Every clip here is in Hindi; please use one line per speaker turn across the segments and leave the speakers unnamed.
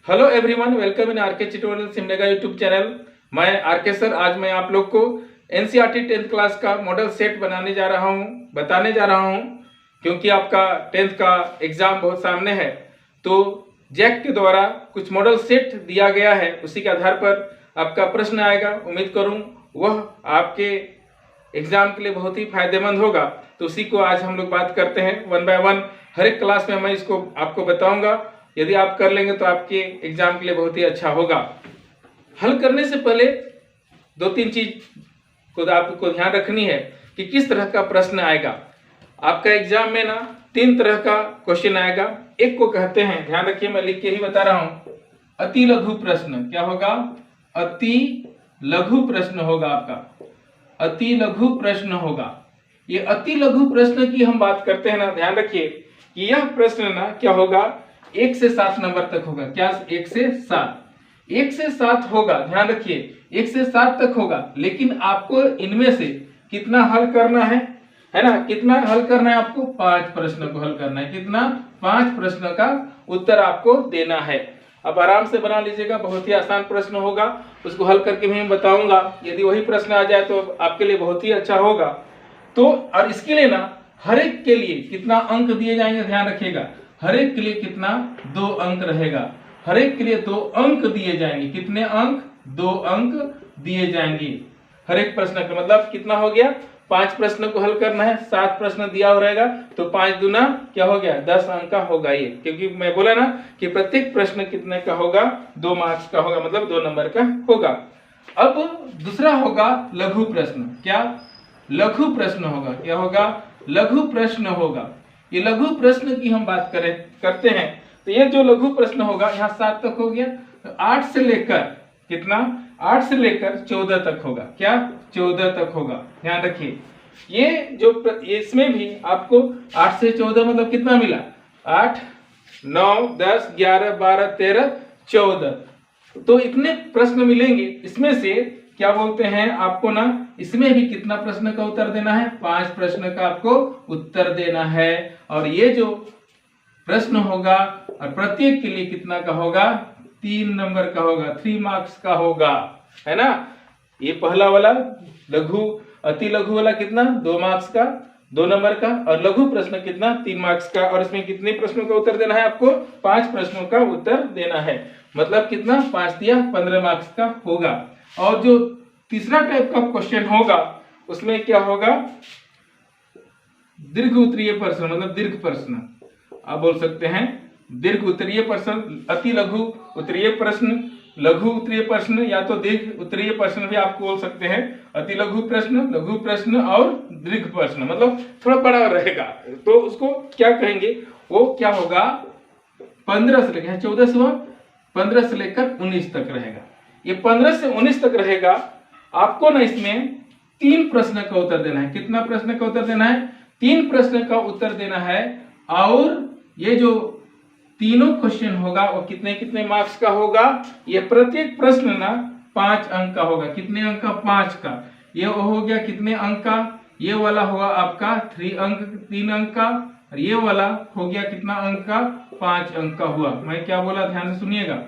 Hello everyone, welcome in RK tutorial Simdega YouTube channel. मैं आरके सर। आज मैं आप लोग को एनसीईआरटी 10th क्लास का मॉडल सेट बताने जा रहा हूं क्योंकि आपका 10th का एग्जाम बहुत सामने है। तो जैक के द्वारा कुछ मॉडल सेट दिया गया है, उसी के आधार पर आपका प्रश्न आएगा। उम्मीद करूं वह आपके एग्जाम के लिए बहुत ही फायदेमंद होगा। तो उसी को आज हम लोग बात करते हैं वन बाय वन। हर एक क्लास में मैं इसको आपको बताऊंगा। यदि आप कर लेंगे तो आपके एग्जाम के लिए बहुत ही अच्छा होगा। हल करने से पहले दो तीन चीज को आपको ध्यान रखनी है कि किस तरह का प्रश्न आएगा। आपका एग्जाम में ना 3 तरह का क्वेश्चन आएगा। एक को कहते हैं, ध्यान रखिए मैं लिख के ही बता रहा हूं, अति लघु प्रश्न। क्या होगा? अति लघु प्रश्न होगा आपका। अति लघु प्रश्न होगा। ये अति लघु प्रश्न की हम बात करते हैं ना, ध्यान रखिए कि यह प्रश्न ना क्या होगा, 1 से 7 नंबर तक होगा। क्या? 1 से 7। 1 से 7 होगा, ध्यान रखिए 1 से 7 तक होगा। लेकिन आपको इनमें से कितना हल करना है ना? कितना हल करना है आपको? 5 प्रश्न को हल करना है। कितना? 5 प्रश्न का उत्तर आपको देना है। अब आराम से बना लीजिएगा, बहुत ही आसान प्रश्न होगा। उसको हल करके मैं बताऊंगा। यदि वही प्रश्न आ जाए तो आपके लिए बहुत ही अच्छा होगा। तो और इसके लिए ना हर एक के लिए कितना अंक दिए जाएंगे, ध्यान रखिएगा। हर एक के लिए कितना? 2 अंक रहेगा। हर एक के लिए 2 अंक दिए जाएंगे। कितने अंक? 2 अंक दिए जाएंगे हर एक प्रश्न का। मतलब कितना हो गया? 5 प्रश्न को हल करना है, 7 प्रश्न दिया हो रहेगा तो 5 दूना क्या हो गया? 10 अंक का होगा ये। क्योंकि मैं बोला ना कि प्रत्येक प्रश्न कितने का होगा? 2 मार्क्स का होगा, मतलब 2 नंबर का होगा। अब दूसरा होगा लघु प्रश्न। क्या? लघु प्रश्न होगा। क्या होगा? लघु प्रश्न होगा। ये लघु प्रश्न की हम बात करते हैं। तो ये जो लघु प्रश्न होगा, यहाँ 7 तक हो गया, तो 8 से लेकर कितना? 8 से लेकर 14 तक होगा। क्या? 14 तक होगा। ध्यान रखिए ये जो इसमें भी आपको 8 से 14 मतलब कितना मिला? 8, 9, 10, 11, 12, 13, 14। तो इतने प्रश्न मिलेंगे। इसमें से क्या बोलते हैं आपको ना, इसमें भी कितना प्रश्न का उत्तर देना है? 5 प्रश्न का आपको उत्तर देना है। और ये जो प्रश्न होगा और प्रत्येक के लिए कितना का होगा? 3 नंबर का होगा, 3 मार्क्स का होगा, है ना। ये पहला वाला लघु अति लघु वाला कितना? 2 मार्क्स का, 2 नंबर का। और लघु प्रश्न कितना? 3 मार्क्स का। और इसमें कितने प्रश्नों का उत्तर देना है आपको? 5 प्रश्नों का उत्तर देना है। मतलब कितना? 5 दिया 15 मार्क्स का होगा। और जो तीसरा टाइप का क्वेश्चन होगा उसमें क्या होगा? दीर्घ उत्तरीय प्रश्न, मतलब दीर्घ प्रश्न आप बोल सकते हैं। दीर्घ उत्तरीय प्रश्न, अति लघु उत्तरीय प्रश्न, लघु उत्तरीय प्रश्न, या तो दीर्घ उत्तरीय प्रश्न भी आपको बोल सकते हैं। अति लघु प्रश्न, लघु प्रश्न और दीर्घ प्रश्न, मतलब थोड़ा बड़ा रहेगा। तो उसको क्या कहेंगे? वो क्या होगा? 15 से लेकर 14 से 15 से लेकर 19 तक रहेगा। ये 15 से 19 तक रहेगा। आपको ना इसमें 3 प्रश्न का उत्तर देना है। कितना प्रश्न का उत्तर देना है? 3 प्रश्न का उत्तर देना है। और ये जो तीनों क्वेश्चन होगा वो कितने कितने मार्क्स का होगा? ये प्रत्येक प्रश्न ना 5 अंक का होगा। कितने अंक का? 5 का। ये हो गया कितने अंक का? ये वाला होगा आपका 3 अंक का। और ये वाला हो गया कितना अंक का? 5 अंक का हुआ। मैं क्या बोला, ध्यान से सुनिएगा।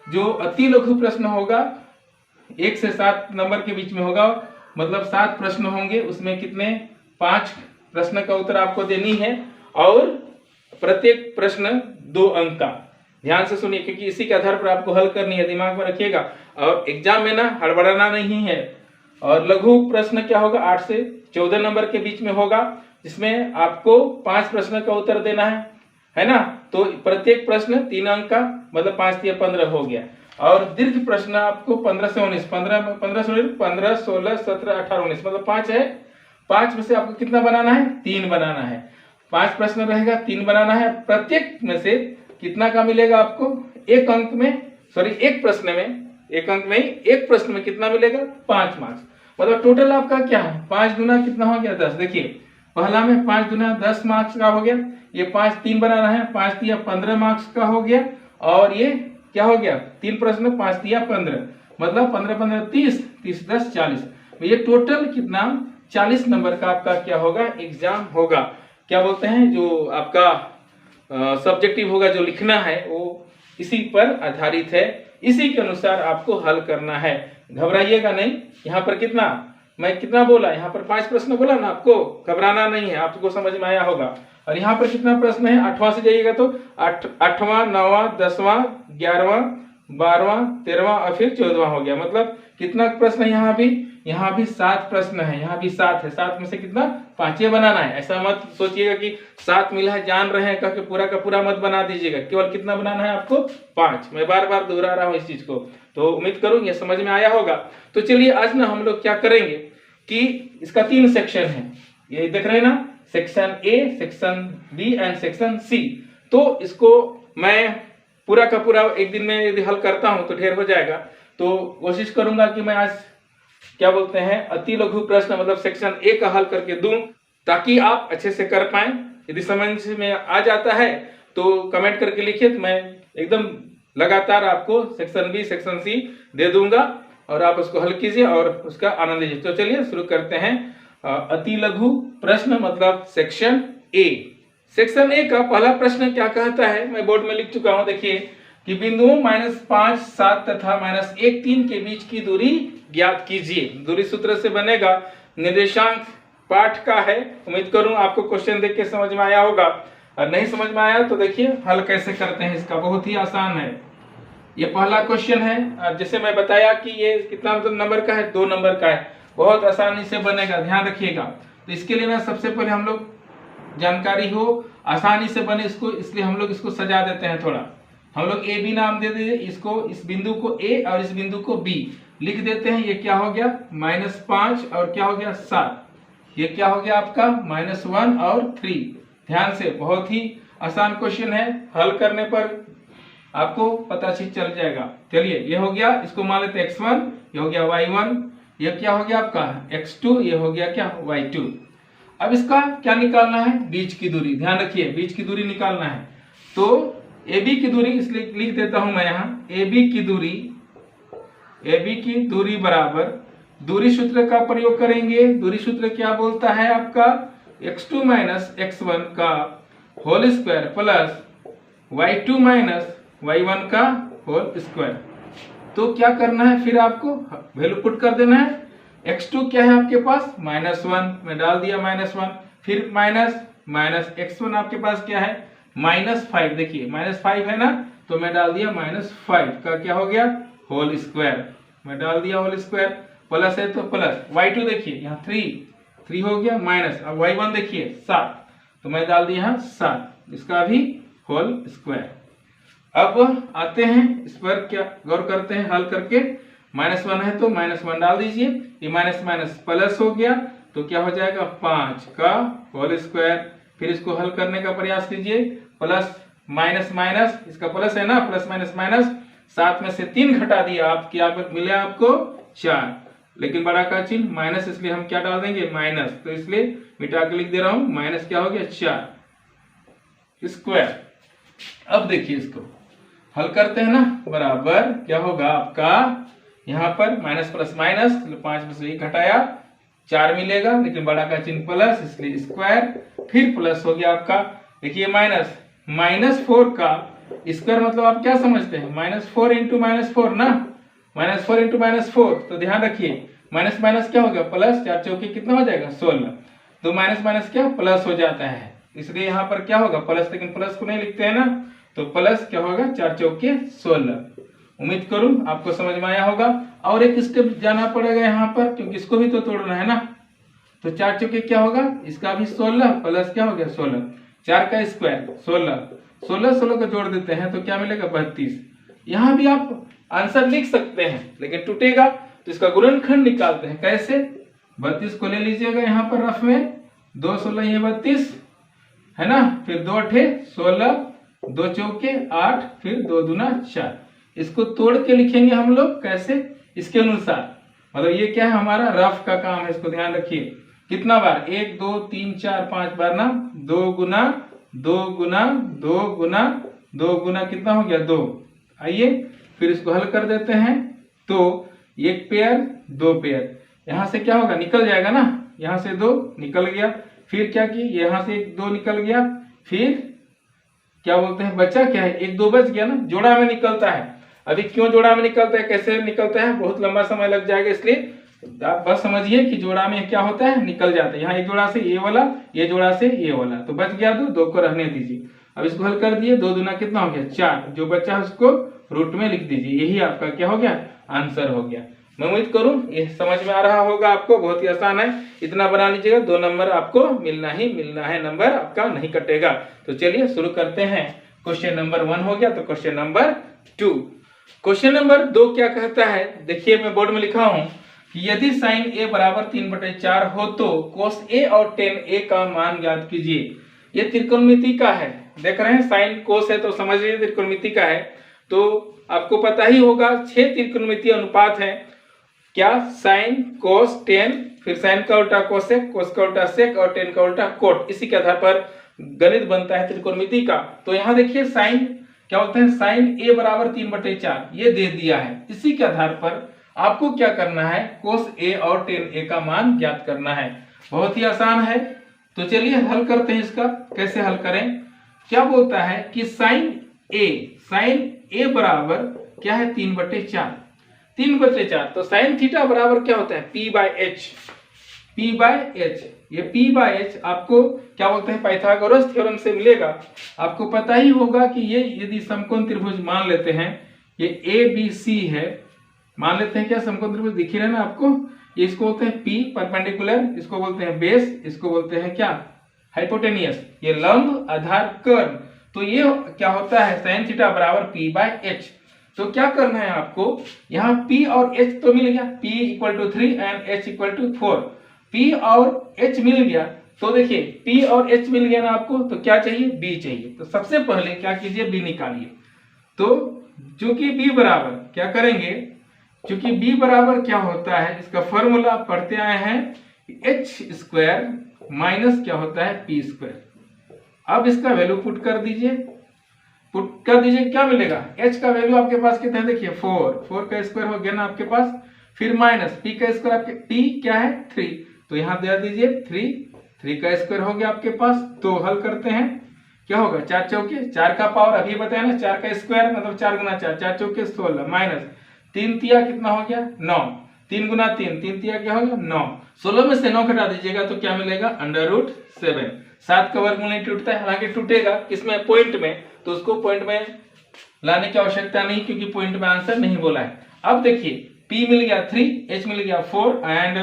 जो अति लघु प्रश्न होगा 1 से 7 नंबर के बीच में होगा, मतलब 7 प्रश्न होंगे। उसमें कितने? 5 प्रश्न का उत्तर आपको देनी है। और प्रत्येक प्रश्न 2 अंक का। ध्यान से सुनिए क्योंकि इसी के आधार पर आपको हल करनी है, दिमाग में रखिएगा। और एग्जाम में ना हड़बड़ाना नहीं है। और लघु प्रश्न क्या होगा? 8 से 14 नंबर के बीच में होगा, जिसमें आपको 5 प्रश्न का उत्तर देना है ना। तो प्रत्येक प्रश्न 3 अंक का, मतलब 5 या 15 हो गया। और दीर्घ प्रश्न आपको 15 से 19, 15 से 15, 16, 17, 18, 19, मतलब 5 है। 5 में से आपको कितना बनाना है? 3 बनाना है। 5 प्रश्न रहेगा, 3 बनाना है। प्रत्येक में से कितना का मिलेगा आपको? 1 अंक में, सॉरी 1 प्रश्न में, 1 अंक नहीं, 1 प्रश्न में कितना मिलेगा? 5 मार्क्स। मतलब टोटल आपका क्या है? 5 दूना कितना हो गया? 10। देखिए पहला में 5 दूना 10 मार्क्स का हो गया। ये 5 3 बनाना है, 5 तिया 15 मार्क्स का हो गया। और ये क्या हो गया? 3 प्रश्न, 5 तिया 15, मतलब 15 15 30, 30 10 40। ये टोटल कितना? 40 नंबर का आपका क्या होगा? एग्जाम होगा। क्या बोलते हैं, जो आपका सब्जेक्टिव होगा, जो लिखना है वो इसी पर आधारित है, इसी के अनुसार आपको हल करना है। घबराइएगा नहीं। यहाँ पर मैं कितना बोला, यहाँ पर 5 प्रश्न बोला ना, आपको घबराना नहीं है, आपको समझ में आया होगा। और यहाँ पर कितना प्रश्न है, 8वां से जाइएगा तो 8वां, 9वां, 10वां, 11वां, 12वां, 13वां और फिर 14वां हो गया। मतलब कितना प्रश्न है यहाँ भी 7 प्रश्न है, यहाँ भी 7 है। 7 में से कितना 5 बनाना है। ऐसा मत सोचिएगा कि 7 मिला है, जान रहे हैं कह के पूरा का पूरा मत बना दीजिएगा। केवल कितना बनाना है आपको, 5। मैं बार बार दोहरा रहा हूँ इस चीज को, तो उम्मीद करूँ ये समझ में आया होगा। तो चलिए आज ना हम लोग क्या करेंगे कि इसका 3 सेक्शन है, ये देख रहे हैं ना, section A, section B and section C. तो इसको मैं पूरा का पूरा एक दिन में यदि हल करता हूं तो ढेर हो जाएगा। तो कोशिश करूंगा कि मैं आज क्या बोलते हैं अति लघु प्रश्न मतलब सेक्शन ए का हल करके दूं, ताकि आप अच्छे से कर पाएं। यदि समझ में आ जाता है तो कमेंट करके लिखिए, तो मैं एकदम लगातार आपको सेक्शन बी, सेक्शन सी दे दूंगा और आप उसको हल कीजिए और उसका आनंद लीजिए। तो चलिए शुरू करते हैं। अति लघु प्रश्न मतलब सेक्शन ए। सेक्शन ए का पहला प्रश्न क्या कहता है, मैं बोर्ड में लिख चुका हूं, देखिए कि बिंदुओं -5, 7 तथा -1, 3 के बीच की दूरी ज्ञात कीजिए। दूरी सूत्र से बनेगा, निर्देशांक पाठ का है। उम्मीद करूं आपको क्वेश्चन देख के समझ में आया होगा, और नहीं समझ में आया तो देखिए हल कैसे करते हैं इसका, बहुत ही आसान है। ये पहला क्वेश्चन है, जैसे मैं बताया कि ये कितना मतलब नंबर का है, 2 नंबर का है, बहुत आसानी से बनेगा, ध्यान रखिएगा। तो इसके लिए ना सबसे पहले हम लोग जानकारी हो, आसानी से बने इसको, इसलिए हम लोग इसको सजा देते हैं थोड़ा। हम लोग ए बी नाम दे दीजिए इसको, इस बिंदु को ए और इस बिंदु को बी लिख देते हैं। ये क्या हो गया, -5 और क्या हो गया 7। ये क्या हो गया आपका -1 और 3। ध्यान से, बहुत ही आसान क्वेश्चन है, हल करने पर आपको पता चल जाएगा। चलिए ये हो गया, इसको मान लेते x1, ये हो गया y1, ये क्या हो गया आपका x2, ये हो गया क्या y2। अब इसका क्या निकालना है, बीच की दूरी। ध्यान रखिए बीच की दूरी निकालना है। तो AB की दूरी इसलिए लिख देता हूं मैं यहाँ, AB की दूरी बराबर, दूरी सूत्र का प्रयोग करेंगे। दूरी सूत्र क्या बोलता है आपका, x2 - x1 का whole square plus y2 - y1 का होल स्क्वायर। तो क्या करना है, फिर आपको वैल्यू पुट कर देना है। x2 क्या है आपके पास -1, में डाल दिया -1, फिर माइनस x1 आपके पास क्या है -5। देखिए -5 है ना, तो मैं डाल दिया -5 का क्या हो गया होल स्क्वायर, मैं डाल दिया होल स्क्वायर, प्लस है तो प्लस। y2 देखिए यहाँ 3 हो गया माइनस, अब y1 देखिए 7, तो मैं डाल दिया यहाँ 7, इसका भी होल स्क्वायर। अब आते हैं इस पर, क्या गौर करते हैं हल करके। -1 है तो -1 डाल दीजिए, ये माइनस माइनस प्लस हो गया, तो क्या हो जाएगा 5 का होल स्क्वायर। फिर इसको हल करने का प्रयास कीजिए, प्लस माइनस माइनस, इसका प्लस है ना, प्लस माइनस माइनस, 7 में से 3 घटा दिया, आप क्या मिले आपको 4, लेकिन बड़ा का चिन्ह माइनस, इसलिए हम क्या डाल देंगे माइनस, तो इसलिए मिटा के लिख दे रहा हूं, माइनस क्या हो गया 4 स्क्वायर। अब देखिए इसको हल करते हैं ना, बराबर क्या होगा आपका, यहाँ पर माइनस प्लस माइनस, 5 में से 1 घटाया 4 मिलेगा, लेकिन बड़ा का चिन्ह प्लस, इसलिए स्क्वायर, फिर प्लस हो गया आपका। देखिए -4 का स्क्वायर मतलब आप क्या समझते हैं, -4 इंटू -4 ना, -4 इंटू -4। तो ध्यान रखिए माइनस माइनस क्या होगा प्लस, 4 चौके कितना हो जाएगा 16, तो माइनस माइनस क्या प्लस हो जाता है, इसलिए यहाँ पर क्या होगा प्लस, लेकिन प्लस को नहीं लिखते हैं ना, तो प्लस क्या होगा 4 चौके 16। उम्मीद करूं आपको समझ में आया होगा। और एक स्टेप जाना पड़ेगा यहाँ पर, क्योंकि इसको भी तो तोड़ना है ना। तो 4 चौके क्या होगा, इसका भी 16 प्लस क्या हो गया 16, 4 का स्क्वायर 16 को जोड़ देते हैं तो क्या मिलेगा 32। यहाँ भी आप आंसर लिख सकते हैं, लेकिन टूटेगा तो इसका गुणनखंड निकालते हैं। कैसे, 32 को ले लीजिएगा यहाँ पर रफ में, 2 16 ये 32 है ना, फिर 2 8 16, 2 चौके 8, फिर 2 दूना 4। इसको तोड़ के लिखेंगे हम लोग कैसे, इसके अनुसार, मतलब ये क्या है हमारा रफ का काम है, इसको ध्यान रखिए। कितना बार, 1 2 3 4 5 बार ना, 2 गुना 2 गुना 2 गुना 2 गुना कितना हो गया 2। आइए फिर इसको हल कर देते हैं, तो 1 पेयर 2 पेयर, यहाँ से क्या होगा निकल जाएगा ना, यहाँ से 2 निकल गया, फिर क्या की यहाँ से 2 निकल गया, फिर क्या बोलते हैं, बचा क्या है, 1 2 बच गया ना, जोड़ा में निकलता है। अभी क्यों जोड़ा में निकलता है, कैसे निकलता है, बहुत लंबा समय लग जाएगा, इसलिए आप बस समझिए कि जोड़ा में क्या होता है, निकल जाता है। यहाँ एक जोड़ा से ये वाला, ये जोड़ा से ये वाला, तो बच गया 2, 2 को रहने दीजिए। अब इसको हल कर दिए, 2 दूना कितना हो गया 4, जो बचा है उसको रूट में लिख दीजिए। यही आपका क्या हो गया, आंसर हो गया। मैं उम्मीद करूं ये समझ में आ रहा होगा आपको, बहुत ही आसान है, इतना बना लीजिएगा, 2 नंबर आपको मिलना ही मिलना है, नंबर आपका नहीं कटेगा। तो चलिए शुरू करते हैं। क्वेश्चन नंबर 1 हो गया, तो क्वेश्चन नंबर 2। क्वेश्चन नंबर 2 क्या कहता है, देखिए मैं बोर्ड में लिखा हूं कि यदि साइन ए बराबर 3/4 हो तो कोस ए और टेन ए का मान ज्ञात कीजिए। ये त्रिकोणमिति का है, देख रहे हैं साइन कोस है तो समझ लीजिए त्रिकोणमिति का है। तो आपको पता ही होगा 6 त्रिकोणमिति अनुपात है, क्या, साइन कोस टेन, फिर साइन का उल्टा कोसेक, कोस का उल्टा सेक और टेन का उल्टा कोट। इसी के आधार पर गणित बनता है त्रिकोणमिति का। तो यहाँ देखिए साइन क्या बोलते हैं, साइन ए बराबर 3/4 ये दे दिया है। इसी के आधार पर आपको क्या करना है, कोस ए और टेन ए का मान ज्ञात करना है। बहुत ही आसान है, तो चलिए हल करते हैं इसका। कैसे हल करें, क्या बोलता है कि साइन ए बराबर क्या है 3/4, 3/4। तो साइन थीटा बराबर क्या होता है, P/H। ये P/H आपको क्या बोलते हैं, पाइथागोरस थ्योरम से मिलेगा। आपको पता ही होगा कि ये यदि समकोण त्रिभुज मान लेते हैं, ये ABC है, मान लेते हैं, क्या समकोण त्रिभुज दिख ही रहा है ना आपको, ये इसको बोलते हैं P परपेंडिकुलर, इसको बोलते हैं बेस, इसको बोलते हैं क्या, हाइपोटेनियस, ये लंब आधार कर्ण। तो ये क्या होता है, साइन थीटा बराबर P/H। तो क्या करना है आपको, यहाँ P और H तो मिल गया, P = 3 एंड H = 4। P और H मिल गया, तो देखिए P और H मिल गया ना आपको, तो क्या चाहिए, B चाहिए। तो सबसे पहले क्या कीजिए, B निकालिए। तो चूंकि B बराबर क्या करेंगे, क्योंकि B बराबर क्या होता है, इसका फॉर्मूला पढ़ते आए हैं, H² माइनस क्या होता है P²। अब इसका वैल्यू पुट कर दीजिए, क्या मिलेगा, H का वैल्यू आपके पास कितना है, देखिए 4 का स्क्वायर हो गया ना आपके पास, फिर माइनस P का स्क्वायर, आपके P क्या है 3, तो यहाँ दे दीजिए 3 का स्क्वायर हो गया आपके पास। तो हल करते हैं, क्या होगा, 4 चौके 4 का पावर अभी बताया ना, 4 का स्क्वायर मतलब 4 गुना 4, 4 चौके 16 माइनस 3 तिया कितना हो गया 9, 3 गुना 3, 3 तिया क्या हो गया 9, 16 में से 9 घटा दीजिएगा तो क्या मिलेगा, √7। 7 का वर्गमूल नहीं टूटता है, हालांकि टूटेगा किसमें, पॉइंट में, तो उसको पॉइंट में लाने की आवश्यकता नहीं, क्योंकि पॉइंट में आंसर नहीं बोला है। अब देखिए P मिल गया 3, H मिल गया 4 एंड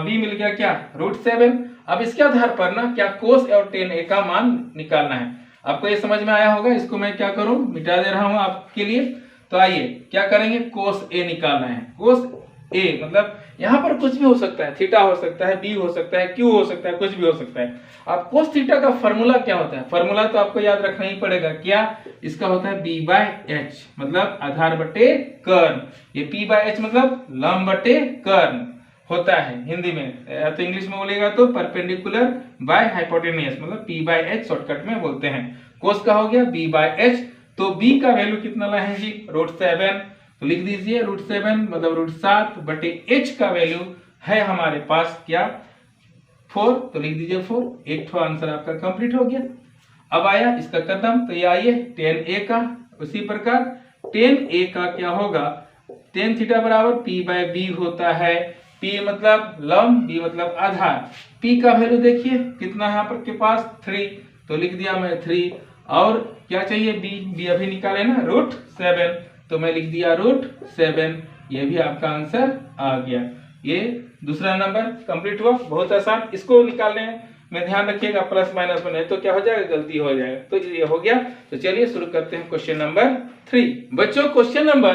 B मिल गया क्या, √7। अब इसके आधार पर ना क्या कोस और टेन ए का मान निकालना है। आपको ये समझ में आया होगा, इसको मैं क्या करूं, मिटा दे रहा हूं आपके लिए। तो आइए क्या करेंगे, कोस ए निकालना है। कोस ए मतलब यहाँ पर कुछ भी हो सकता है, थीटा हो सकता है, बी हो सकता है, क्यू हो सकता है, कुछ भी हो सकता है। अब कोस थीटा का फॉर्मूला क्या होता है, फॉर्मूला तो आपको याद रखना ही पड़ेगा, क्या, इसका होता है B/H मतलब आधार बटे कर्ण, ये P/H मतलब लंब बटे कर्ण होता है हिंदी में, या तो इंग्लिश में बोलेगा तो परपेंडिकुलर बाय हाइपोटेनियस मतलब P/H शॉर्टकट में बोलते हैं। कोस का हो गया B/H, तो B का वैल्यू कितना लाए हैं जी, √7, तो लिख दीजिए √7 मतलब √7 बटे H का वैल्यू है हमारे पास क्या 4, तो लिख दीजिए 4। एक तो आंसर आपका कंप्लीट हो गया। अब आया इसका कदम, तो ये आइए tan A का, उसी प्रकार tan A का क्या होगा, tan थीटा बराबर P/B होता है। P मतलब लंब, B मतलब आधार। P का वैल्यू देखिए कितना है यहाँ पर के पास 3, तो लिख दिया मैं 3। और क्या चाहिए B अभी निकाले ना √7, तो मैं लिख दिया √7। ये भी आपका आंसर आ गया। ये दूसरा नंबर कंप्लीट हुआ, बहुत आसान। इसको निकालने में ध्यान रखिएगा, प्लस माइनस में नहीं तो क्या हो जाएगा, गलती हो जाएगा। तो ये हो गया। तो चलिए शुरू करते हैं क्वेश्चन नंबर 3। बच्चों क्वेश्चन नंबर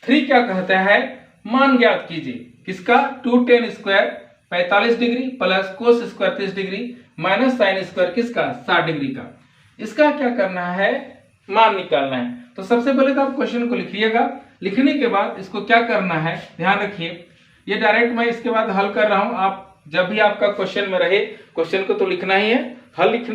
3 क्या कहता है, मान ज्ञात कीजिए किसका, 2tan² 45 degree plus cos² 30 degree minus sin² किसका 60 डिग्री का। इसका क्या करना है, मान निकालना है। तो सबसे पहले तो आप क्वेश्चन को लिखिएगा, लिखने के बाद इसको क्या करना है, ध्यान रखिए, ये डायरेक्ट मैं इसके बाद हल कर रहा हूं। आप जब भी आपका क्वेश्चन में रहे, क्वेश्चन को तो लिखना ही है, हल लिख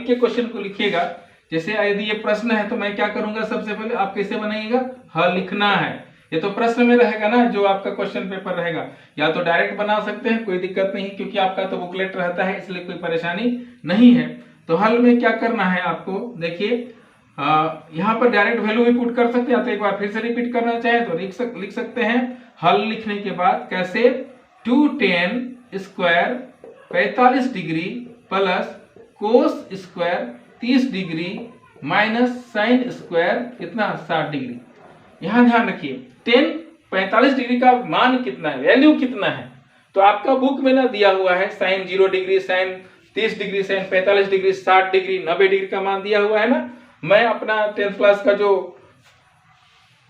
के क्वेश्चन को लिखिएगा। जैसे यदि ये प्रश्न है तो मैं क्या करूंगा, सबसे पहले आप कैसे बनाइएगा, हल लिखना है। ये तो प्रश्न में रहेगा ना, जो आपका क्वेश्चन पेपर रहेगा, या तो डायरेक्ट बना सकते हैं, कोई दिक्कत नहीं, क्योंकि आपका तो बुकलेट रहता है, इसलिए कोई परेशानी नहीं है। तो हल में क्या करना है आपको, देखिए यहाँ पर डायरेक्ट वैल्यू भी पुट कर सकते हैं, या तो एक बार फिर से रिपीट करना चाहे तो लिख सकते हैं। हल लिखने के बाद कैसे, 2tan square 45 degree plus cos square 30 degree minus sine square कितना 60 डिग्री। यहाँ ध्यान रखिए, tan 45 डिग्री का मान कितना है, वैल्यू कितना है, तो आपका बुक में ना दिया हुआ है sine 0 degree, sine 30 degree, sine 45 degree, 60 degree, 90 degree का मान दिया हुआ है ना। मैं अपना 10th क्लास का जो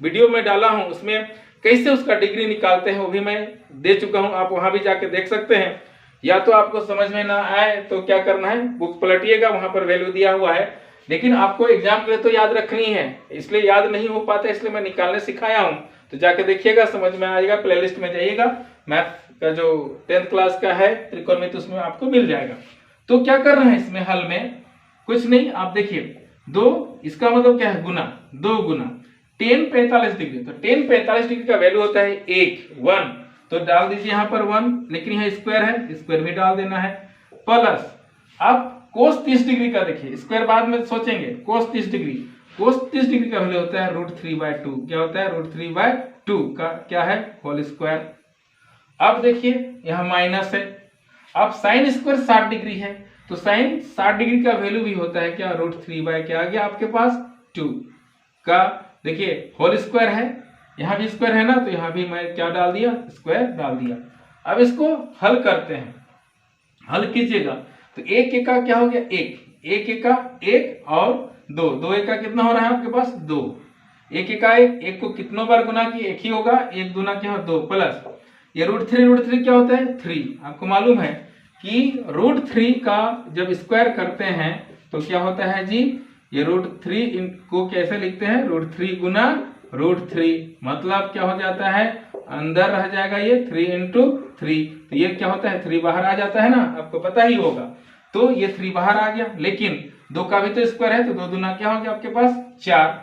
वीडियो में डाला हूं उसमें कैसे उसका डिग्री निकालते हैं वो भी मैं दे चुका हूं, आप वहां भी जाके देख सकते हैं। या तो आपको समझ में ना आए तो क्या करना है, बुक पलटिएगा, वहां पर वैल्यू दिया हुआ है, लेकिन आपको एग्जाम के लिए तो याद रखनी है, इसलिए याद नहीं हो पाता, इसलिए मैं निकालने सिखाया हूं। तो जाके देखिएगा, समझ में आएगा, प्लेलिस्ट में जाइएगा, मैथ का जो 10th क्लास का है त्रिकोणमिति उसमें आपको मिल जाएगा। तो क्या कर रहे हैं इसमें, हल में कुछ नहीं, आप देखिए 2, इसका मतलब क्या है, गुना, 2 गुना tan 45 डिग्री, तो tan 45 डिग्री का वैल्यू होता है 1, तो डाल दीजिए यहाँ पर 1, लेकिन यहाँ स्क्वायर है, स्क्वायर भी डाल देना है, प्लस अब कोस 30 डिग्री का देखिए, स्क्वायर बाद में सोचेंगे, कोस 30 डिग्री का वैल्यू होता है √3/2, क्या होता है √3/2 का क्या है होल स्क्वायर। अब देखिए यहाँ माइनस है, अब साइन स्क्वायर 60 डिग्री है, तो साइन 60 डिग्री का वैल्यू भी होता है क्या √3 क्या आ गया आपके पास 2 का, देखिए होल स्क्वायर है, यहाँ भी स्क्वायर है ना, तो यहाँ भी मैं क्या डाल दिया, स्क्वायर डाल दिया। अब इसको हल करते हैं, हल कीजिएगा, तो 1 एका क्या हो गया, 1 एका 1 और 2 एका कितना हो रहा है आपके पास 2, 1 एका 1 को कितनों बार गुना किए, 1 ही होगा, 1 दूना क्या हो 2, प्लस ये √3 क्या होता है 3, आपको मालूम है कि √3 का जब स्क्वायर करते हैं तो क्या होता है जी, ये √3 को कैसे लिखते हैं, √3 गुना √3, मतलब क्या हो जाता है, अंदर रह जाएगा ये 3 × 3, तो ये क्या होता है 3 बाहर आ जाता है ना, आपको पता ही होगा, तो ये 3 बाहर आ गया, लेकिन 2 का भी तो स्क्वायर है, तो 2 दूना क्या हो गया आपके पास 4,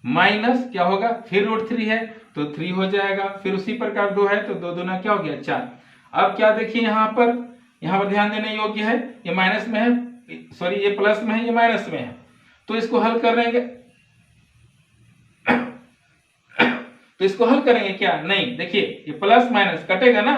माइनस क्या होगा, फिर √3 है तो 3 हो जाएगा, फिर उसी प्रकार 2 है तो 2 दूना क्या हो गया 4। अब क्या देखिए यहाँ पर ध्यान देने योग्य है, ये माइनस में है, सॉरी ये प्लस में है, ये माइनस में है, तो इसको हल करेंगे तो इसको हल करेंगे क्या, नहीं, देखिए ये प्लस माइनस कटेगा ना,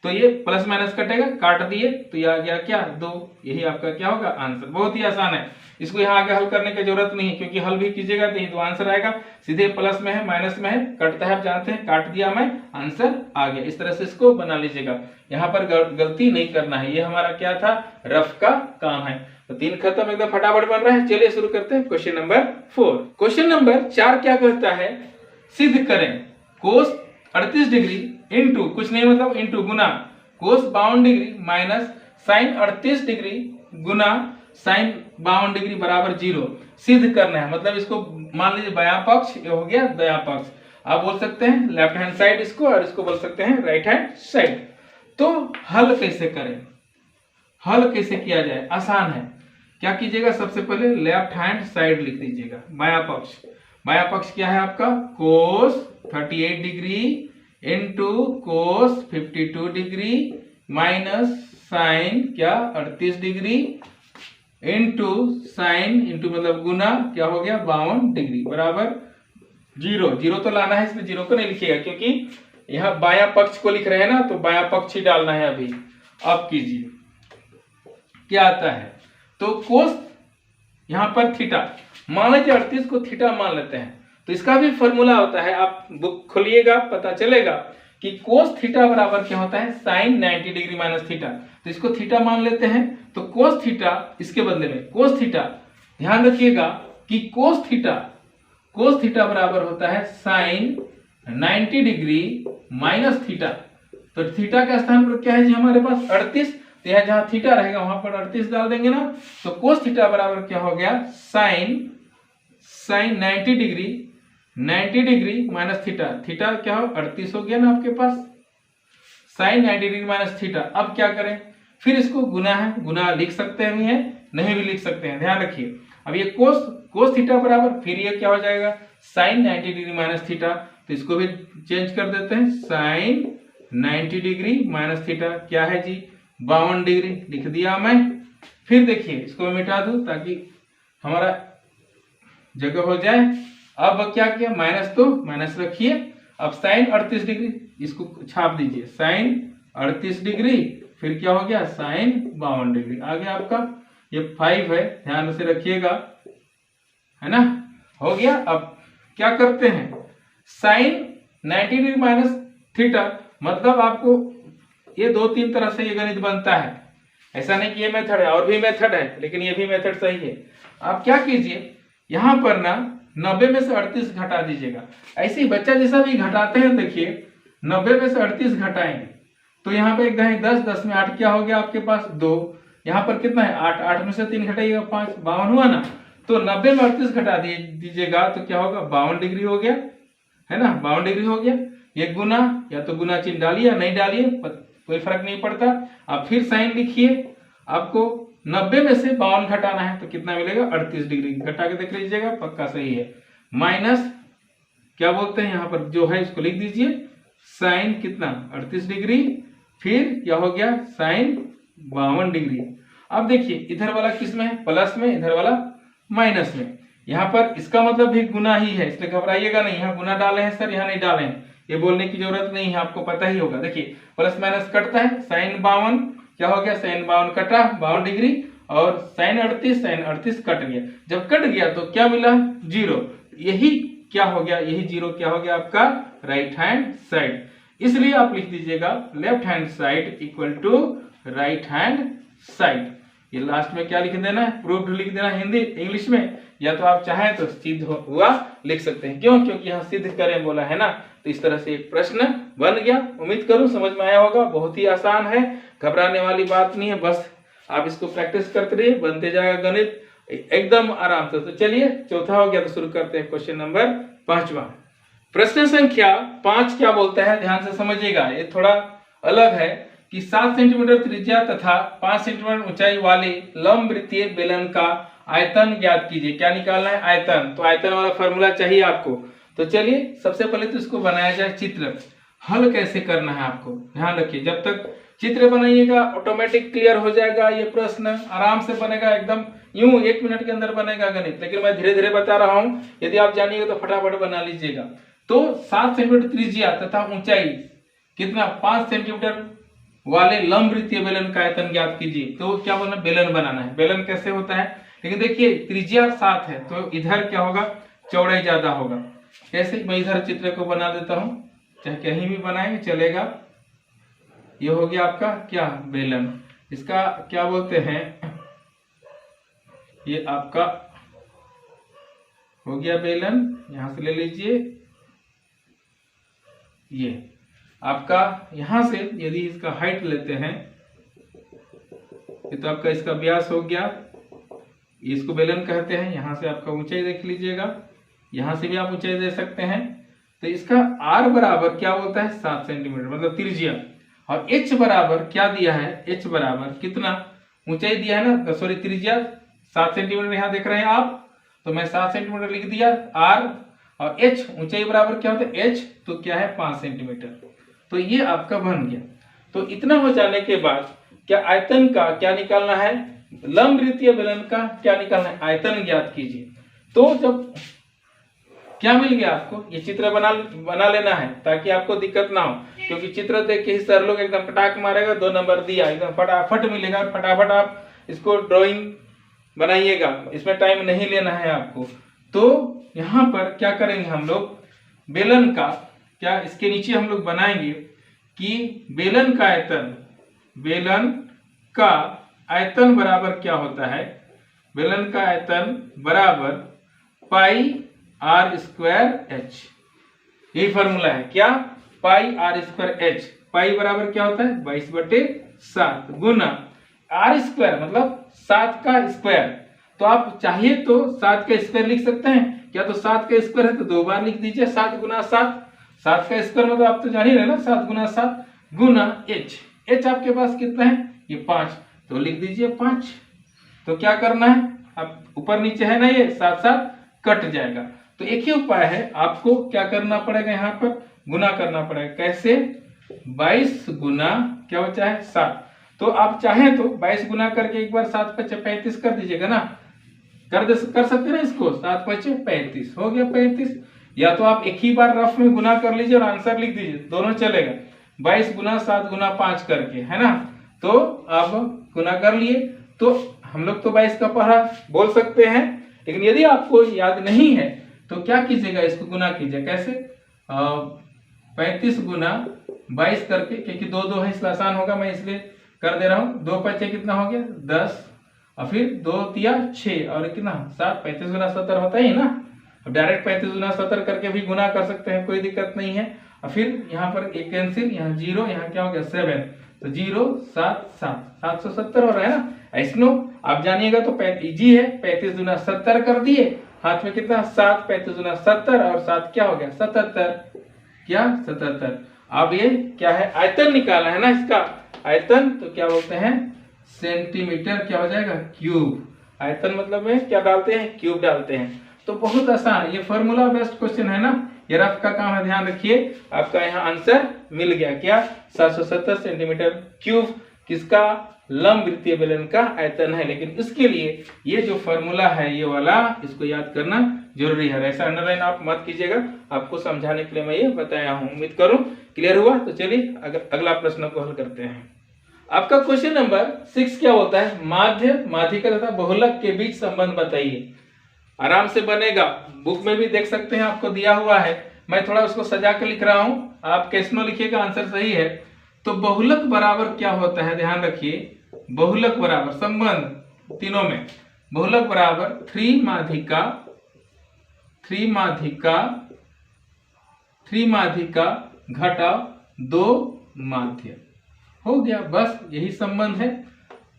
तो ये प्लस माइनस कटेगा, काट दिए तो ये आ गया क्या 2, यही आपका क्या होगा आंसर। बहुत ही आसान है, इसको यहाँ आगे हल करने की जरूरत नहीं है, क्योंकि हल भी कीजिएगा तो ये तो आंसर आएगा, सीधे प्लस में है माइनस में है, कटता है आप जानते हैं, काट दिया मैं, आंसर आ गया। इस तरह से इसको बना लीजिएगा, यहाँ पर गलती नहीं करना है, ये हमारा क्या था, रफ का काम है। तो 3 खत्म, एकदम फटाफट बन रहा है। चलिए शुरू करते हैं क्वेश्चन नंबर 4। क्वेश्चन नंबर 4 क्या कहता है, सिद्ध करें कोस 38 डिग्री इंटू कुछ नहीं मतलब इंटू गुना कोस 52 डिग्री माइनस साइन 38 डिग्री गुना साइन 52 डिग्री बराबर 0 सिद्ध करना है। मतलब इसको मान लीजिए बायां पक्ष, ये हो गया दायां पक्ष, आप बोल सकते हैं लेफ्ट हैंड साइड इसको, और इसको बोल सकते हैं राइट हैंड साइड। तो हल कैसे करें, हल कैसे किया जाए, आसान है। क्या कीजिएगा, सबसे पहले लेफ्ट हैंड साइड लिख दीजिएगा, बायां पक्ष। बायां पक्ष क्या है आपका, cos 38 degree into cos 52 degree minus sine क्या 38 डिग्री इंटू साइन इंटू मतलब गुना क्या हो गया 52 डिग्री बराबर 0। 0 तो लाना है, इसमें 0 को नहीं लिखिएगा क्योंकि यहाँ बायां पक्ष को लिख रहे हैं ना, तो बायां पक्ष ही डालना है अभी। अब कीजिए क्या आता है, तो कोस यहाँ पर थीटा, मान लीजिए 38 को थीटा मान लेते हैं, तो इसका भी फॉर्मूला होता है, आप बुक खोलिएगा पता चलेगा कि कोस थीटा बराबर क्या होता है साइन 90 डिग्री माइनस थीटा। तो इसको थीटा मान लेते हैं, तो कोस थीटा इसके बदले में कोस थीटा, ध्यान रखिएगा कि कोस थीटा बराबर होता है साइन 90 डिग्री माइनस थीटा। तो थीटा के स्थान पर क्या है जी हमारे पास 38, तो यहाँ जहां थीटा रहेगा वहां पर 38 डाल देंगे ना, तो कोस थीटा बराबर क्या हो गया sine 90 degree minus theta. Theta क्या हो 38 हो गया ना आपके पास, साइन 90 डिग्री माइनस थीटा। अब क्या करें, फिर इसको गुना है, गुना लिख सकते हैं नहीं भी लिख सकते हैं, ध्यान रखिए। अब ये कोस थीटा बराबर फिर ये क्या हो जाएगा साइन 90 डिग्री माइनस थीटा, तो इसको भी चेंज कर देते हैं, साइन 90 डिग्री माइनस थीटा क्या है जी 52 डिग्री लिख दिया मैं। फिर देखिए इसको मिटा दूं ताकि हमारा जगह हो जाए। अब क्या किया, माइनस तो माइनस रखिए। अब साइन 38 डिग्री इसको छाप दीजिए, साइन 38 डिग्री, फिर क्या हो गया साइन 52 डिग्री। आ गया आपका, ये 5 है, ध्यान से रखिएगा, है ना, हो गया। अब क्या करते हैं, साइन 90 डिग्री माइनस थीटा, मतलब आपको ये 2-3 तरह से ये गणित बनता है, ऐसा नहीं कि ये मेथड है, और भी मेथड है, लेकिन ये भी मेथड सही है। आप क्या कीजिए, यहाँ पर ना 90 में से 38 घटा दीजिएगा। ऐसे ही बच्चा जैसा भी घटाते हैं, देखिए 90 में से 38 घटाएंगे तो यहाँ पे एक 10, 10 में 8 क्या हो गया आपके पास 2, यहाँ पर कितना है 8, 8 में से 3 घटाइएगा 5, 52 हुआ ना। तो 90 में 38 घटा दीजिएगा तो क्या होगा 52 डिग्री हो गया, है ना, 52 डिग्री हो गया। ये गुना, या तो गुना चिन्ह डालिए या नहीं डालिए, कोई फर्क नहीं पड़ता। आप फिर साइन लिखिए, आपको 90 में से 52 घटाना है तो कितना मिलेगा 38 डिग्री, घटा के देख लीजिएगा, पक्का सही है। माइनस क्या बोलते हैं यहाँ पर जो है इसको लिख दीजिए, साइन कितना 38 डिग्री, फिर क्या हो गया साइन 52 डिग्री। अब देखिए इधर वाला किस में है, प्लस में, इधर वाला माइनस में। यहाँ पर इसका मतलब भी गुना ही है, इसलिए घबराइएगा नहीं, यहाँ गुना डाले हैं सर, यहाँ नहीं डाले हैं, ये बोलने की जरूरत नहीं है, आपको पता ही होगा। देखिए प्लस माइनस कटता है, साइन 52 क्या हो गया, साइन 52 कटा 52 डिग्री, और साइन 38 कट गया। जब कट गया तो क्या मिला 0, यही क्या हो गया, यही 0 क्या हो गया आपका राइट हैंड साइड। इसलिए आप लिख दीजिएगा left hand side equal to right hand side. ये लास्ट में क्या लिख देना है, प्रूव्ड लिख देना हिंदी इंग्लिश में, या तो आप चाहें तो सिद्ध हुआ लिख सकते हैं। क्यों, क्योंकि यहाँ सिद्ध करें बोला है ना, तो इस तरह से एक प्रश्न बन गया। उम्मीद करूं समझ में आया होगा, बहुत ही आसान है, घबराने वाली बात नहीं है, बस आप इसको प्रैक्टिस करते रहिए, बनते जाएगा गणित एकदम आराम से। तो चलिए चौथा हो गया, तो शुरू करते हैं क्वेश्चन नंबर 5वां। प्रश्न संख्या 5 क्या बोलता है, ध्यान से समझिएगा, ये थोड़ा अलग है कि 7 सेंटीमीटर त्रिज्या तथा 5 सेंटीमीटर ऊंचाई वाले लंब वृत्तीय बेलन का आयतन ज्ञात कीजिए। क्या निकालना है, आयतन। तो आयतन वाला फॉर्मूला चाहिए आपको। तो चलिए सबसे पहले तो इसको बनाया जाए चित्र। हल कैसे करना है आपको ध्यान रखिए, जब तक चित्र बनाइएगा ऑटोमेटिक क्लियर हो जाएगा, ये प्रश्न आराम से बनेगा, एकदम यूं 1 मिनट के अंदर बनेगा गणित। लेकिन मैं धीरे धीरे बता रहा हूं, यदि आप जानिएगा तो फटाफट बना लीजिएगा। तो 7 सेंटीमीटर त्रिज्या तथा ऊंचाई कितना 5 सेंटीमीटर वाले लंब वृत्तीय बेलन का आयतन ज्ञात कीजिए। तो क्या बोलना, बेलन बनाना है। बेलन कैसे होता है, लेकिन देखिए त्रिज्या 7 है तो इधर क्या होगा चौड़ाई ज्यादा होगा। कैसे, मैं इधर चित्र को बना देता हूं, चाहे कहीं भी बनाएंगे चलेगा। ये हो गया आपका क्या बेलन, इसका क्या बोलते हैं, ये आपका हो गया बेलन। यहां से ले लीजिए, ये आपका यहां से यदि इसका हाइट लेते हैं, ये तो आपका इसका व्यास हो गया, इसको बेलन कहते हैं। यहां से आपका ऊंचाई देख लीजिएगा, यहां से भी आप ऊंचाई दे सकते हैं। तो इसका r बराबर क्या बोलता है 7 सेंटीमीटर मतलब त्रिज्या, और h बराबर क्या दिया है, h बराबर कितना ऊंचाई दिया है ना, सॉरी त्रिज्या 7 सेंटीमीटर यहाँ देख रहे हैं आप, तो मैं 7 सेंटीमीटर लिख दिया r, और h ऊंचाई बराबर क्या होता है h, तो क्या है 5 सेंटीमीटर। तो ये आपका बन गया। तो इतना हो जाने के बाद क्या आयतन का क्या निकालना है, लंब वृत्तीय बेलन का क्या निकालना है, आयतन ज्ञात कीजिए। तो जब क्या मिल गया आपको, ये चित्र बना लेना है ताकि आपको दिक्कत ना हो, क्योंकि चित्र देख के ही सर लोग एकदम पटाख मारेगा 2 नंबर दिया, एकदम फटाफट मिलेगा। फटाफट आप इसको ड्राइंग बनाइएगा, इसमें टाइम नहीं लेना है आपको। तो यहाँ पर क्या करेंगे हम लोग, बेलन का क्या इसके नीचे हम लोग बनाएंगे कि बेलन का आयतन बराबर क्या होता है, बेलन का आयतन बराबर पाई r स्क्वायर h, यही फॉर्मूला है क्या, पाई r स्क्वायर h। पाई बराबर क्या होता है 22/7 गुना r स्क्वायर मतलब 7 का स्क्वायर। तो आप चाहिए तो 7 का स्क्वायर लिख सकते हैं, क्या तो 7 का स्क्वायर है तो 2 बार लिख दीजिए 7 गुना 7। 7 का स्क्वायर मतलब आप तो जान ही रहे ना 7 गुना 7 गुना h आपके पास कितना है ये 5, तो लिख दीजिए 5। तो क्या करना है, अब ऊपर नीचे है ना ये साथ साथ कट जाएगा। तो एक ही उपाय है, आपको क्या करना पड़ेगा, यहाँ पर गुना करना पड़ेगा। कैसे, 22 गुना क्या बचा है 7। तो आप चाहें तो 22 गुना करके एक बार 7 पे 35 कर दीजिएगा ना, कर सकते हैं ना इसको। 7 5 35 हो गया 35। या तो आप एक ही बार रफ में गुना कर लीजिए और आंसर लिख दीजिए, दोनों चलेगा। 22 गुना 7 गुना 5 करके, है ना। तो आप गुना कर लिए तो हम लोग तो 22 का पढ़ा बोल सकते हैं। लेकिन यदि आपको याद नहीं है तो क्या कीजिएगा, इसको गुना कीजिए। कैसे? 35 गुना 22 करके, क्योंकि 2 2 है इसलिए आसान होगा, मैं इसलिए कर दे रहा हूँ। 2 5 कितना हो गया 10, और फिर 2 3 6 और कितना 7। 35 गुना 70 होता ही ना। अब डायरेक्ट 35 गुना 70 करके भी गुना कर सकते हैं, कोई दिक्कत नहीं है। और फिर यहाँ पर एक कैंसिल, यहाँ 0, यहाँ क्या हो गया 7, तो 0 7 7 770 हो रहा है ना। ऐसनो आप जानिएगा तो इजी है। 35 गुना 70 कर दिए, हाथ में कितना 7, 35 गुना 70 और 7 क्या हो गया 77, क्या 77। अब ये क्या है, आयतन निकाला है ना इसका। आयतन तो क्या बोलते हैं सेंटीमीटर, क्या हो जाएगा क्यूब। आयतन मतलब में क्या डालते हैं, क्यूब डालते हैं। तो बहुत आसान, ये फॉर्मूला बेस्ड क्वेश्चन है ना, ये रफ का काम है, ध्यान रखिए। आपका यहाँ आंसर मिल गया, क्या 770 सेंटीमीटर क्यूब किसका, लंब वृत्तीय बेलन का आयतन है। लेकिन इसके लिए ये जो फॉर्मूला है ये वाला, इसको याद करना जरूरी है। ऐसा अंडरलाइन आप मत कीजिएगा, आपको समझाने के लिए मैं ये बताया हूँ। उम्मीद करूँ क्लियर हुआ। तो चलिए अगला प्रश्न को हल करते हैं। आपका क्वेश्चन नंबर 6 क्या होता है, माध्य माध्यिका तथा बहुलक के बीच संबंध बताइए। आराम से बनेगा, बुक में भी देख सकते हैं, आपको दिया हुआ है। मैं थोड़ा उसको सजा के लिख रहा हूं, आप कैसनो लिखिएगा, आंसर सही है। तो बहुलक बराबर क्या होता है, ध्यान रखिए। बहुलक बराबर संबंध तीनों में, बहुलक बराबर 3 माध्यिका घटाव 2 माध्य, हो गया। बस यही संबंध है,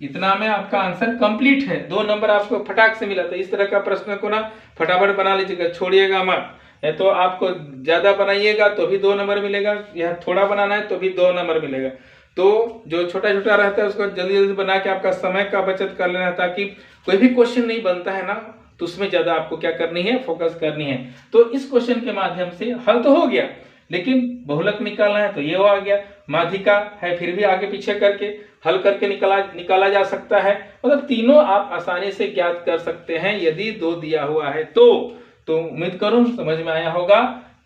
इतना में आपका आंसर कंप्लीट है। 2 नंबर आपको फटाक से मिला था। इस तरह का प्रश्न को ना फटाफट बना लीजिएगा, छोड़िएगा मत। है तो आपको ज्यादा बनाइएगा तो भी 2 नंबर मिलेगा, या थोड़ा बनाना है तो भी 2 नंबर मिलेगा। तो जो छोटा छोटा रहता है उसको जल्दी जल्दी बना के आपका समय का बचत कर लेना, ताकि कोई भी क्वेश्चन नहीं बनता है ना तो उसमें ज्यादा आपको क्या करनी है, फोकस करनी है। तो इस क्वेश्चन के माध्यम से हल तो हो गया, लेकिन बहुलक निकालना है तो ये आ गया। माध्यिका है फिर भी आगे पीछे करके हल करके निकाला जा सकता है। मतलब तीनों आप आसानी से ज्ञात कर सकते हैं यदि 2 दिया हुआ है तो उम्मीद करूं समझ में आया होगा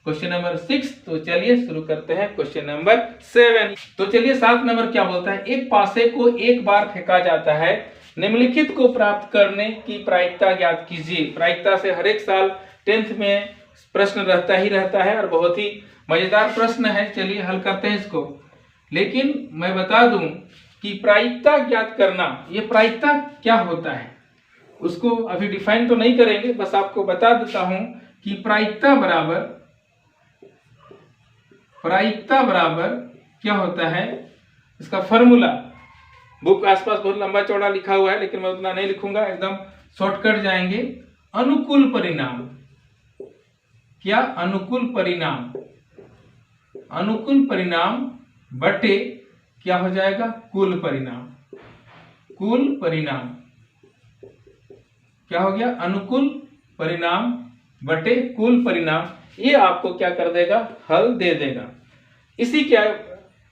क्वेश्चन नंबर 6। तो चलिए शुरू करते हैं क्वेश्चन नंबर 7। तो चलिए 7 नंबर क्या बोलता है, एक पासे को एक बार फेंका जाता है, निम्नलिखित को प्राप्त करने की प्रायिकता ज्ञात कीजिए। प्रायिकता से हर एक साल 10th में प्रश्न रहता ही रहता है और बहुत ही मजेदार प्रश्न है। चलिए हल करते हैं इसको। लेकिन मैं बता दूं कि प्रायिकता ज्ञात करना, ये प्रायिकता क्या होता है उसको अभी डिफाइन तो नहीं करेंगे, बस आपको बता देता हूं कि प्रायिकता बराबर क्या होता है। इसका फॉर्मूला बुक आसपास बहुत लंबा चौड़ा लिखा हुआ है, लेकिन मैं उतना नहीं लिखूंगा, एकदम शॉर्टकट जाएंगे। अनुकूल परिणाम, क्या अनुकूल परिणाम बटे क्या हो जाएगा कुल परिणाम। क्या हो गया, अनुकूल परिणाम बटे कुल परिणाम। ये आपको क्या कर देगा, हल दे देगा। इसी के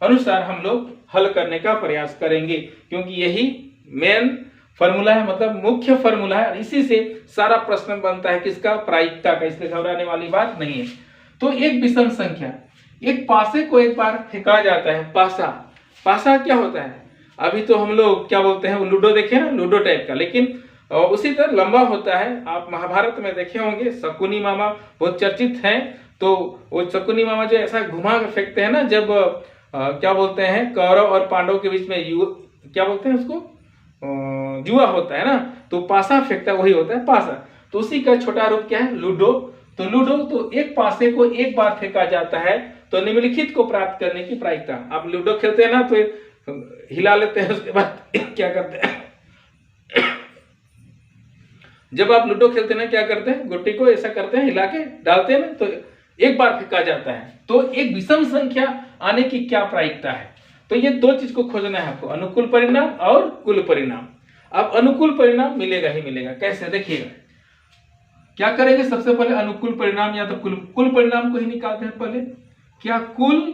अनुसार हम लोग हल करने का प्रयास करेंगे, क्योंकि यही मेन फॉर्मूला है, मतलब मुख्य फॉर्मूला है। इसी से सारा प्रश्न बनता है किसका, प्रायिकता का। इसलिए घबराने वाली बात नहीं है। तो एक विषम संख्या, एक पासे को एक बार फेंका जाता है। पासा क्या होता है, अभी तो हम लोग क्या बोलते हैं, लूडो देखे ना, लूडो टाइप का, लेकिन उसी तरह लंबा होता है। आप महाभारत में देखे होंगे, शकुनी मामा बहुत चर्चित हैं। तो वो शकुनी मामा जो ऐसा घुमा के फेंकते हैं ना, जब क्या बोलते हैं कौरव और पांडव के बीच में क्या बोलते हैं उसको, जुआ होता है ना, तो पासा फेंकता वही होता है पासा। तो उसी का छोटा रूप क्या है, लूडो। तो लूडो तो एक पासे को एक बार फेंका जाता है, तो निम्नलिखित को प्राप्त करने की प्रायिकता। आप लूडो खेलते हैं ना तो हिला लेते हैं, उसके बाद क्या करते हैं जब आप लूडो खेलते हैं ना क्या करते हैं, गुट्टी को ऐसा करते हैं हिला के डालते हैं ना, तो एक बार फेंका जाता है। तो एक विषम संख्या आने की क्या प्रायिकता है, तो ये 2 चीज को खोजना है आपको, अनुकूल परिणाम और कुल परिणाम। अब अनुकूल परिणाम मिलेगा ही मिलेगा, कैसे देखिएगा। क्या करेंगे, सबसे पहले अनुकूल परिणाम या तो कुल परिणाम को ही निकालते हैं पहले। क्या कुल,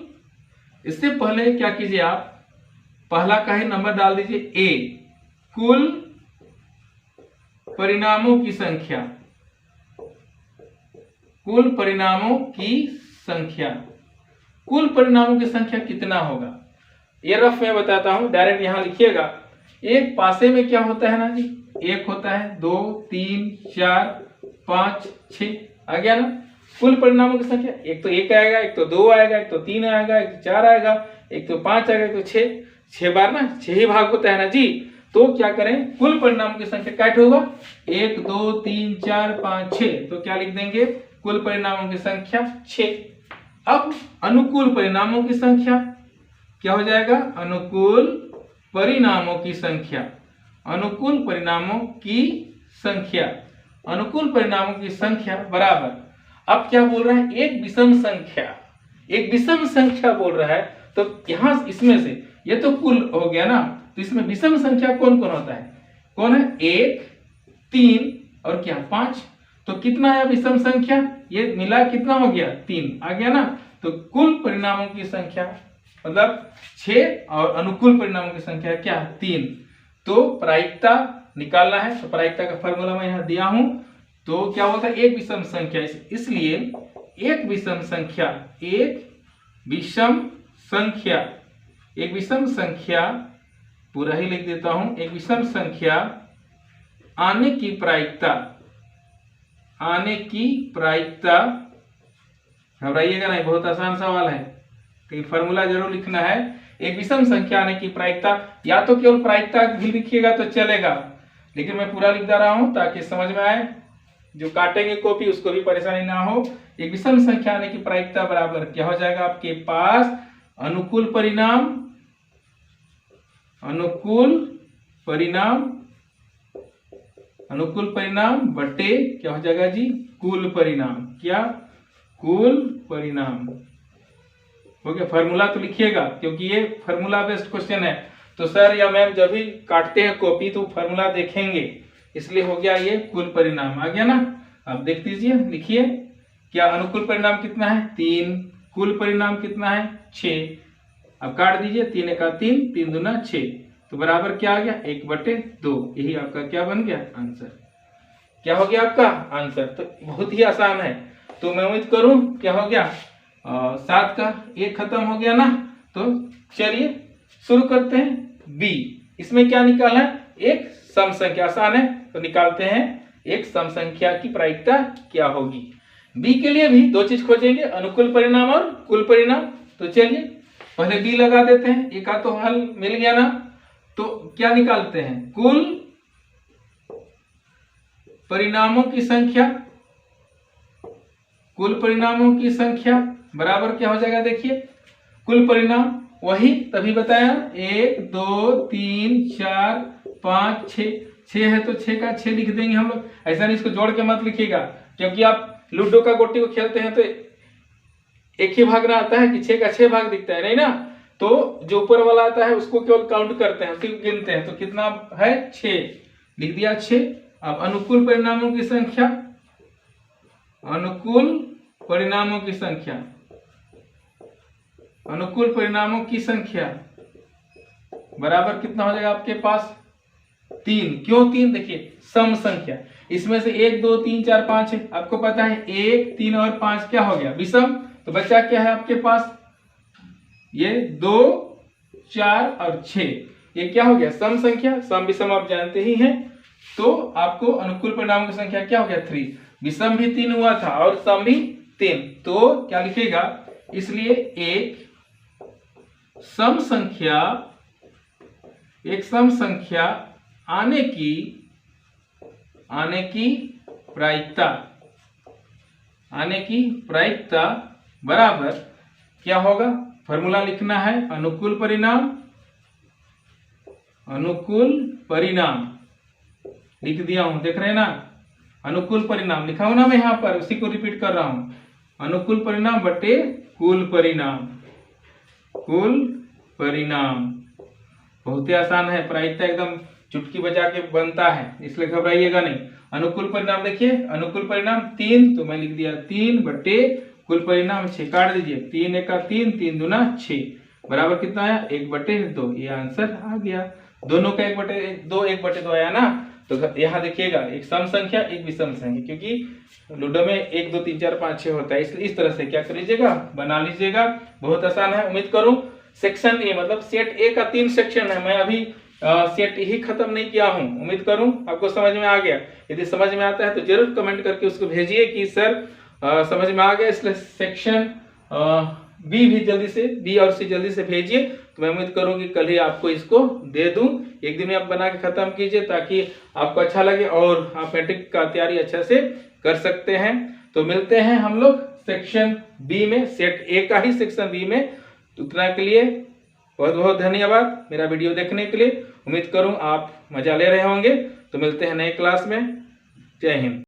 इससे पहले क्या कीजिए आप, पहला का ही नंबर डाल दीजिए a, कुल परिणामों की संख्या, कुल परिणामों की संख्या, कुल परिणामों की संख्या कितना होगा, ये रफ में बताता हूं, डायरेक्ट यहां लिखिएगा। एक पासे में क्या होता है ना जी, एक होता है, 2 3 4 5 6 आ गया ना। कुल परिणामों की संख्या, एक तो 1 आएगा, एक तो 2 आएगा, एक तो 3 आएगा, एक तो 4 आएगा, एक तो 5 आएगा, एक तो 6 बार ना, 6 ही भाग होता है ना जी। तो क्या करें, कुल परिणामों की संख्या क्या होगा, 1 2 3 4 5 6, तो क्या लिख देंगे, कुल परिणामों की संख्या 6। अब अनुकूल परिणामों की संख्या क्या हो जाएगा, अनुकूल परिणामों की संख्या, अनुकूल परिणामों की संख्या, अनुकूल परिणामों की संख्या बराबर, अब क्या बोल रहा है, एक विषम संख्या, एक विषम संख्या बोल रहा है। तो यहां इसमें से ये तो कुल हो गया ना, तो इसमें विषम संख्या कौन कौन होता है, कौन है, 1 3 और क्या 5। तो कितना है विषम संख्या, ये मिला कितना हो गया, 3 आ गया ना। तो कुल परिणामों की संख्या मतलब 6 और अनुकूल परिणामों की संख्या क्या, 3। तो प्रायिकता निकालना है, तो प्रायिकता का फॉर्मूला मैं यहां दिया हूं। तो क्या होता है, एक विषम संख्या, इसलिए एक विषम संख्या, एक विषम संख्या, एक विषम संख्या पूरा ही लिख देता हूं, एक विषम संख्या आने की प्रायिकता, आने की प्रायिकता, घबराइएगा नहीं, बहुत आसान सवाल है, कहीं फॉर्मूला जरूर लिखना है। एक विषम संख्या आने की प्रायिकता, या तो केवल प्रायिकता भी लिखिएगा तो चलेगा, लेकिन मैं पूरा लिख दे रहा हूं ताकि समझ में आए, जो काटेंगे कॉपी उसको भी परेशानी ना हो। एक विषम संख्या आने की प्रायिकता बराबर क्या हो जाएगा आपके पास, अनुकूल परिणाम, अनुकूल परिणाम, अनुकूल परिणाम बटे क्या हो जाएगा जी, कुल परिणाम, क्या, कुल परिणाम हो गया। फॉर्मूला तो लिखिएगा क्योंकि ये फॉर्मूला बेस्ड क्वेश्चन है, तो सर या मैम जब भी काटते हैं कॉपी तो फॉर्मूला देखेंगे, इसलिए हो गया ये कुल परिणाम आ गया ना। अब देख दीजिए, लिखिए क्या, अनुकूल परिणाम कितना है, 3, कुल परिणाम कितना है, 6। अब काट दीजिए, 3 एका 3, 3 दूना 6, तो बराबर क्या आ गया, 1/2। यही आपका क्या बन गया, आंसर। क्या हो गया आपका आंसर, तो बहुत ही आसान है। तो मैं उम्मीद करूं क्या हो गया, 7 का 1 खत्म हो गया ना। तो चलिए शुरू करते हैं। बी, इसमें क्या निकालना है, एक सम संख्या, आसान है तो निकालते हैं, एक सम संख्या की प्रायिकता क्या होगी। बी के लिए भी 2 चीज खोजेंगे, अनुकूल परिणाम और कुल परिणाम। तो चलिए पहले बी लगा देते हैं, एक का तो हल मिल गया ना। तो क्या निकालते हैं, कुल परिणामों की संख्या, कुल परिणामों की संख्या बराबर क्या हो जाएगा, देखिए कुल परिणाम वही तभी बताया, 1 2 3 4 5 6 है तो 6 का 6 लिख देंगे हम लोग। ऐसा नहीं इसको जोड़ के मत लिखिएगा, क्योंकि आप लूडो का गोटी को खेलते हैं तो एक ही भाग ना आता है कि 6 का 6 भाग दिखता है, नहीं ना। तो जो ऊपर वाला आता है उसको केवल काउंट करते हैं, सिर्फ गिनते हैं। तो कितना है, 6 लिख दिया 6। अब अनुकूल परिणामों की संख्या, अनुकूल परिणामों की संख्या, अनुकूल परिणामों की संख्या बराबर कितना हो जाएगा आपके पास, 3। क्यों 3, देखिए सम संख्या, इसमें से 1 2 3 4 5 है, आपको पता है 1 3 और 5 क्या हो गया, विषम। तो बचा क्या है आपके पास, ये 2 4 और 6, ये क्या हो गया, सम संख्या। सम विषम आप जानते ही हैं। तो आपको अनुकूल परिणामों की संख्या क्या हो गया, 3। विषम भी 3 हुआ था और सम भी 3, तो क्या लिखेगा, इसलिए एक सम संख्या, एक सम संख्या आने की प्रायिकता, आने की प्रायिकता बराबर क्या होगा, फॉर्मूला लिखना है, अनुकूल परिणाम, अनुकूल परिणाम लिख दिया हूं, देख रहे हैं ना, अनुकूल परिणाम लिखा हूं ना मैं यहां पर, उसी को रिपीट कर रहा हूं, अनुकूल परिणाम बटे कुल परिणाम, कुल परिणाम। बहुत ही आसान है, प्रायिकता एकदम चुटकी बजा के बनता है, इसलिए घबराइएगा नहीं। अनुकूल परिणाम देखिए, अनुकूल परिणाम 3, तो मैं लिख दिया 3 बटे कुल परिणाम 6, काट दीजिए, 3 एका 3, 3 दूना 6, बराबर कितना आया, 1/2। ये आंसर आ गया, दोनों का 1/2 1/2 आया ना। तो यहाँ देखिएगा एक सम संख्या एक विषम संख्या, क्योंकि लूडो में 1 2 3 4 5 6 होता है, इसलिए इस तरह से क्या कर लीजिएगा, बना लीजिएगा। बहुत आसान है। उम्मीद करूं सेक्शन ए मतलब सेट ए का 3 सेक्शन है, मैं अभी सेट ही खत्म नहीं किया हूं। उम्मीद करूं आपको समझ में आ गया। यदि समझ में आता है तो जरूर कमेंट करके उसको भेजिए कि सर समझ में आ गया। इसलिए सेक्शन बी भी जल्दी से, बी और सी जल्दी से भेजिए, तो मैं उम्मीद करूं कि कल ही आपको इसको दे दूं। एक दिन में आप बना के खत्म कीजिए ताकि आपको अच्छा लगे और आप मैट्रिक का तैयारी अच्छा से कर सकते हैं। तो मिलते हैं हम लोग सेक्शन बी में, सेट ए का ही सेक्शन बी में। उतना के लिए बहुत बहुत धन्यवाद मेरा वीडियो देखने के लिए। उम्मीद करूं आप मजा ले रहे होंगे। तो मिलते हैं नए क्लास में। जय हिंद।